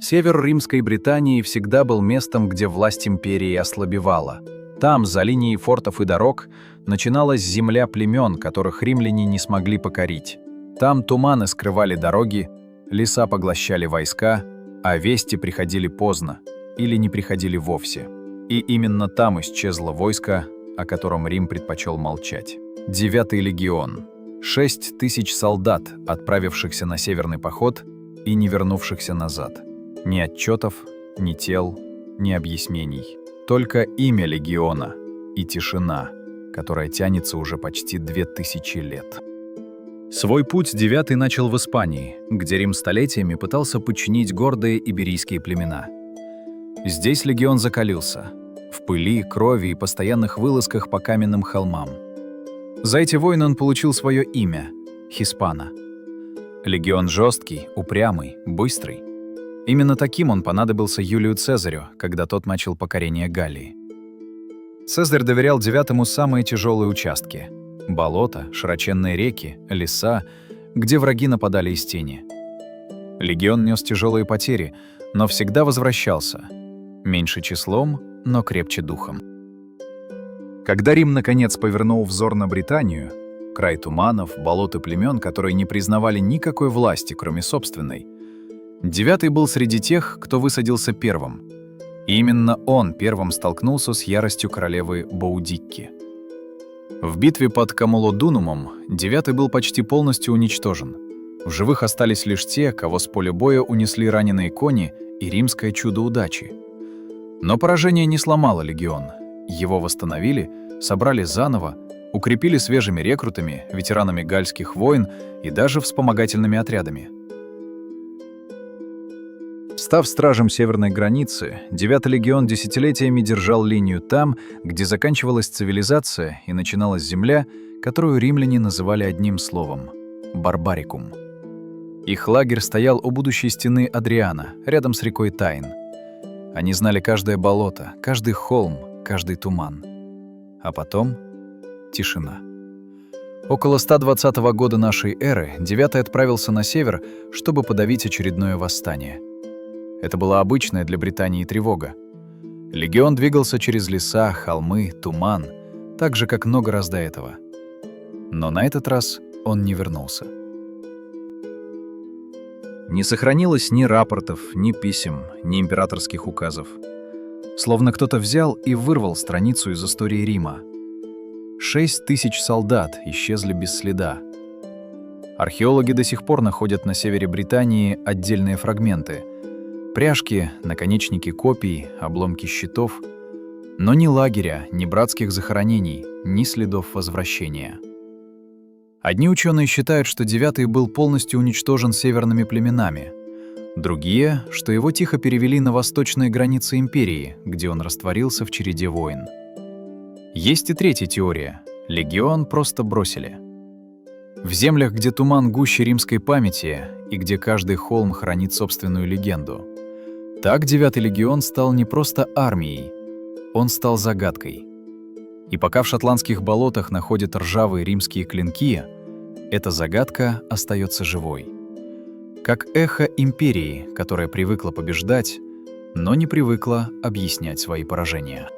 Север Римской Британии всегда был местом, где власть империи ослабевала. Там, за линией фортов и дорог, начиналась земля племен, которых римляне не смогли покорить. Там туманы скрывали дороги, леса поглощали войска, а вести приходили поздно или не приходили вовсе. И именно там исчезло войско, о котором Рим предпочел молчать. 9-й легион. 6 тысяч солдат, отправившихся на северный поход и не вернувшихся назад. Ни отчетов, ни тел, ни объяснений. Только имя легиона и тишина, которая тянется уже почти 2000 лет. Свой путь 9-й начал в Испании, где Рим столетиями пытался подчинить гордые иберийские племена. Здесь легион закалился в пыли, крови и постоянных вылазках по каменным холмам. За эти войны он получил свое имя — Хиспана. Легион жесткий, упрямый, быстрый. Именно таким он понадобился Юлию Цезарю, когда тот начал покорение Галлии. Цезарь доверял 9-му самые тяжелые участки — болота, широченные реки, леса, где враги нападали из тени. Легион нес тяжелые потери, но всегда возвращался. Меньше числом, но крепче духом. Когда Рим наконец повернул взор на Британию, край туманов, болот и племен, которые не признавали никакой власти, кроме собственной, 9-й был среди тех, кто высадился первым. И именно он первым столкнулся с яростью королевы Боудикки. В битве под Камолодунумом 9-й был почти полностью уничтожен. В живых остались лишь те, кого с поля боя унесли раненые кони и римское чудо удачи. Но поражение не сломало легион. Его восстановили, собрали заново, укрепили свежими рекрутами, ветеранами гальских войн и даже вспомогательными отрядами. Став стражем северной границы, 9-й легион десятилетиями держал линию там, где заканчивалась цивилизация и начиналась земля, которую римляне называли одним словом — барбарикум. Их лагерь стоял у будущей стены Адриана, рядом с рекой Тайн. Они знали каждое болото, каждый холм, каждый туман. А потом — тишина. Около 120 года нашей эры 9-й отправился на север, чтобы подавить очередное восстание. Это была обычная для Британии тревога. Легион двигался через леса, холмы, туман, так же, как много раз до этого. Но на этот раз он не вернулся. Не сохранилось ни рапортов, ни писем, ни императорских указов. Словно кто-то взял и вырвал страницу из истории Рима. 6 тысяч солдат исчезли без следа. Археологи до сих пор находят на севере Британии отдельные фрагменты. Пряжки, наконечники копий, обломки щитов. Но ни лагеря, ни братских захоронений, ни следов возвращения. Одни ученые считают, что 9-й был полностью уничтожен северными племенами. Другие, что его тихо перевели на восточные границы империи, где он растворился в череде войн. Есть и третья теория — легион просто бросили. В землях, где туман гуще римской памяти и где каждый холм хранит собственную легенду. Так 9-й легион стал не просто армией, он стал загадкой. И пока в шотландских болотах находят ржавые римские клинки, эта загадка остается живой. Как эхо империи, которая привыкла побеждать, но не привыкла объяснять свои поражения.